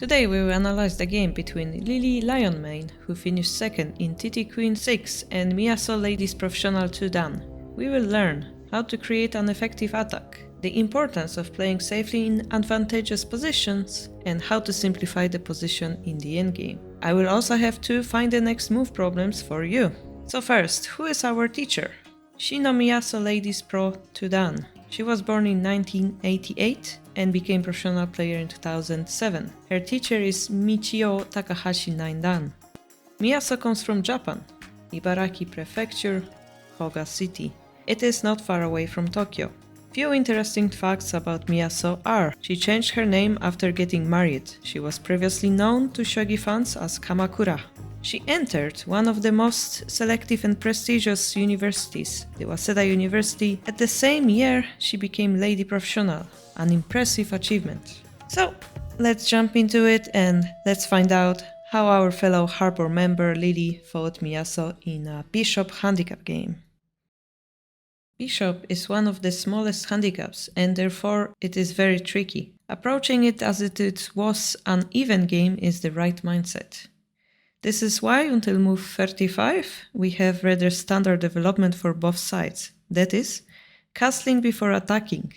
Today we will analyze the game between Lilylionmane, who finished second in TTQ6, and Miyaso Ladies Professional 2 Dan. We will learn how to create an effective attack, the importance of playing safely in advantageous positions, and how to simplify the position in the endgame. I will also have two find the next move problems for you. So first, who is our teacher? Shino Miyaso Ladies Pro 2 Dan. She was born in 1988 and became professional player in 2007. Her teacher is Michio Takahashi 9 Dan. Miyaso comes from Japan, Ibaraki Prefecture, Hoga City. It is not far away from Tokyo. Few interesting facts about Miyaso are: she changed her name after getting married. She was previously known to shogi fans as Kamakura. She entered one of the most selective and prestigious universities, the Waseda University. At the same year, she became Lady Professional, an impressive achievement. So, let's jump into it and let's find out how our fellow Harbour member Lily fought Miyaso in a Bishop handicap game. Bishop is one of the smallest handicaps and therefore it is very tricky. Approaching it as it was an even game is the right mindset. This is why until move 35 we have rather standard development for both sides, that is, castling before attacking,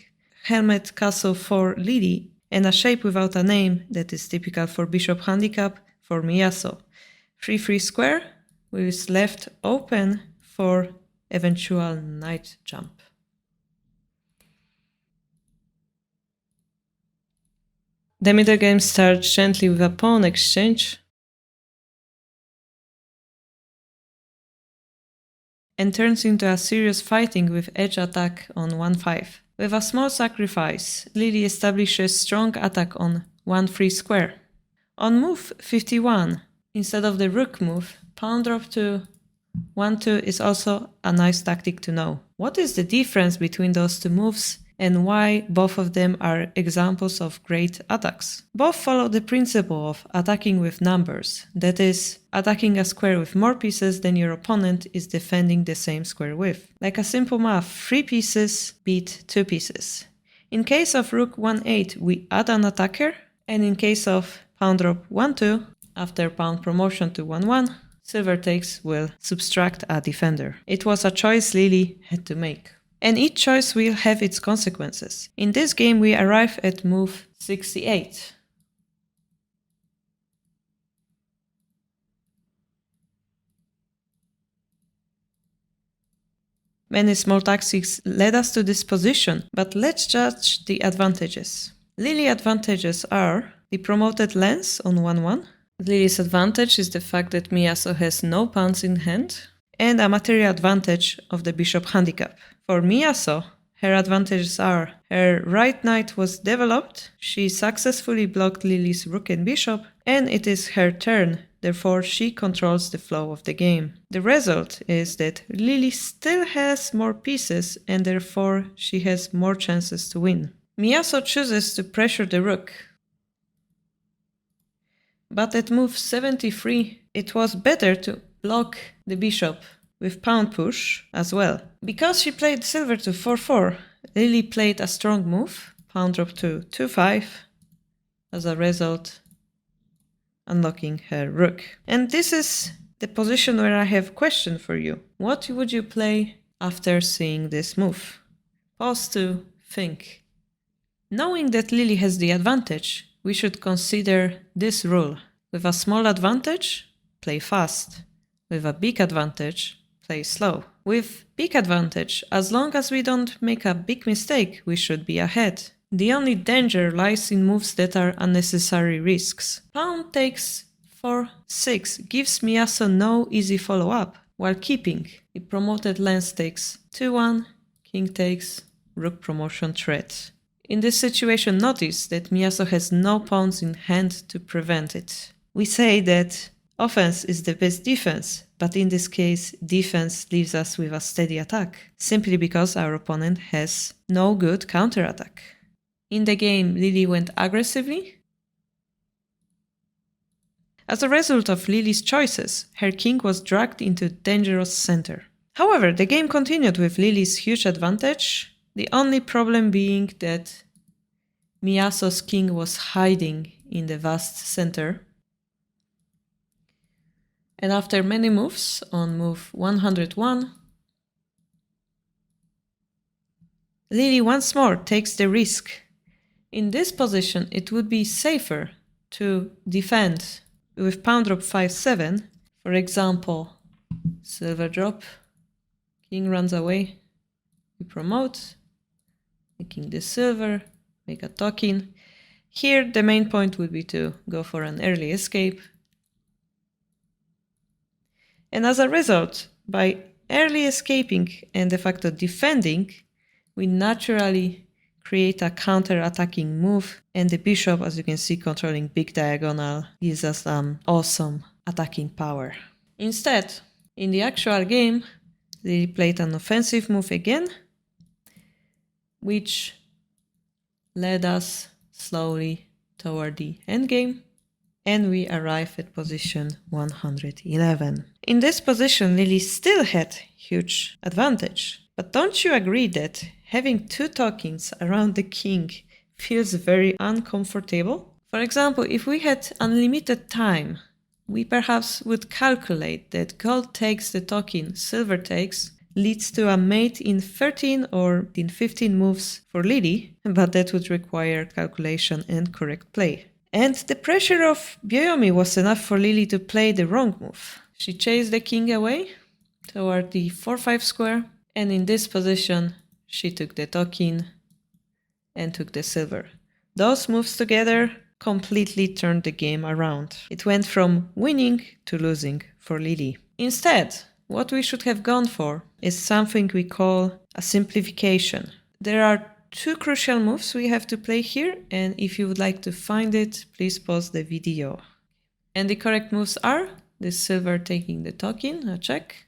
helmet castle for Lily, and a shape without a name that is typical for Bishop handicap for Miyaso. Free square with left open for eventual knight jump. The middle game starts gently with a pawn exchange and turns into a serious fighting with edge attack on 1-5. With a small sacrifice, Lily establishes strong attack on 1 free square. On move 51, instead of the rook move, pawn drop to 1-2 is also a nice tactic to know. What is the difference between those two moves and why both of them are examples of great attacks? Both follow the principle of attacking with numbers, that is, attacking a square with more pieces than your opponent is defending the same square with. Like a simple math, 3 pieces beat 2 pieces. In case of rook 1-8 we add an attacker, and in case of pawn drop 1-2, after pawn promotion to 1-1, silver takes will subtract a defender. It was a choice Lily had to make. And each choice will have its consequences. In this game we arrive at move 68. Many small tactics led us to this position, but let's judge the advantages. Lily's advantages are the promoted lance on 1-1. Lily's advantage is the fact that Miyaso has no pawns in hand, and a material advantage of the bishop handicap. For Miyaso, her advantages are: her right knight was developed, she successfully blocked Lily's rook and bishop, and it is her turn, therefore she controls the flow of the game. The result is that Lily still has more pieces and therefore she has more chances to win. Miyaso chooses to pressure the rook, but at move 73 it was better to block the bishop with pawn push as well. Because she played silver to 4-4, Lily played a strong move, pawn drop to 2-5, as a result unlocking her rook. And this is the position where I have a question for you. What would you play after seeing this move? Pause to think. Knowing that Lily has the advantage, we should consider this rule. With a small advantage, play fast. With a big advantage, play slow. With big advantage, as long as we don't make a big mistake, we should be ahead. The only danger lies in moves that are unnecessary risks. Pawn takes 4-6 gives Miyaso no easy follow-up, while keeping. The promoted lance takes 2-1, king takes, rook promotion threat. In this situation, notice that Miyaso has no pawns in hand to prevent it. We say that offense is the best defense, but in this case, defense leaves us with a steady attack, simply because our opponent has no good counterattack. In the game, Lily went aggressively. As a result of Lily's choices, her king was dragged into dangerous center. However, the game continued with Lily's huge advantage, the only problem being that Miyaso's king was hiding in the vast center. And after many moves, on move 101, Lily once more takes the risk. In this position, it would be safer to defend with pawn drop 5-7. For example, silver drop, king runs away, we promote, making the silver, make a tokin. Here the main point would be to go for an early escape. And as a result, by early escaping and de facto defending, we naturally create a counter-attacking move, and the bishop, as you can see, controlling big diagonal, gives us awesome attacking power. Instead, in the actual game, they played an offensive move again, which led us slowly toward the endgame, and we arrive at position 111. In this position, Lily still had huge advantage. But don't you agree that having two tokens around the king feels very uncomfortable? For example, if we had unlimited time, we perhaps would calculate that gold takes the token, silver takes, leads to a mate in 13 or in 15 moves for Lily, but that would require calculation and correct play. And the pressure of Byoyomi was enough for Lily to play the wrong move. She chased the king away toward the 4-5 square, and in this position she took the tokin and took the silver. Those moves together completely turned the game around. It went from winning to losing for Lily. Instead, what we should have gone for is something we call a simplification. There are two crucial moves we have to play here, and if you would like to find it, please pause the video. And the correct moves are the silver taking the tokin, a check,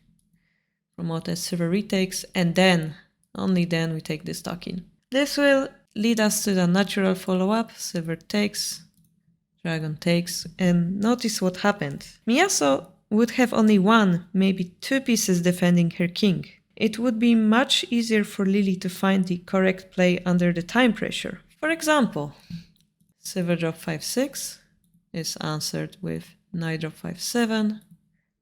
promote as silver retakes, and then, only then, we take this tokin. This will lead us to the natural follow-up, silver takes, dragon takes, and notice what happened. Miyaso would have only one, maybe two pieces defending her king. It would be much easier for Lily to find the correct play under the time pressure. For example, silver drop 5-6 is answered with knight drop 5-7.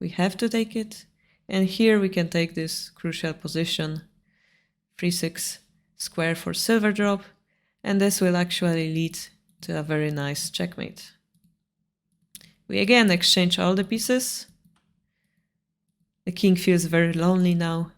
We have to take it. And here we can take this crucial position, 3-6 square for silver drop, and this will actually lead to a very nice checkmate. We again exchange all the pieces. The king feels very lonely now,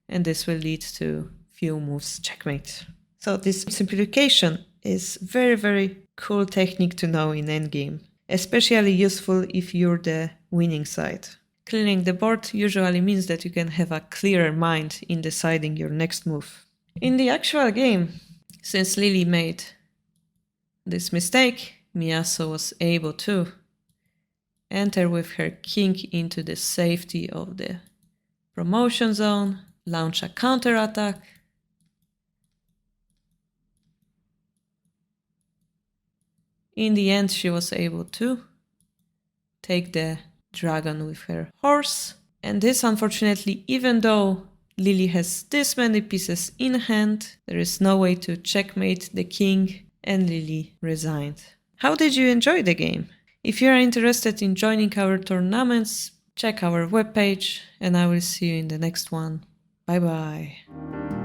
and this will lead to few moves checkmate. So this simplification is very cool technique to know in endgame, especially useful if you're the winning side. Clearing the board usually means that you can have a clearer mind in deciding your next move. In the actual game, since Lily made this mistake, Miyaso was able to enter with her king into the safety of the promotion zone, launch a counterattack, in the end she was able to take the dragon with her horse, and this, unfortunately, even though Lily has this many pieces in hand, there is no way to checkmate the king, and Lily resigned. How did you enjoy the game? If you are interested in joining our tournaments, check our webpage, and I will see you in the next one. Bye bye.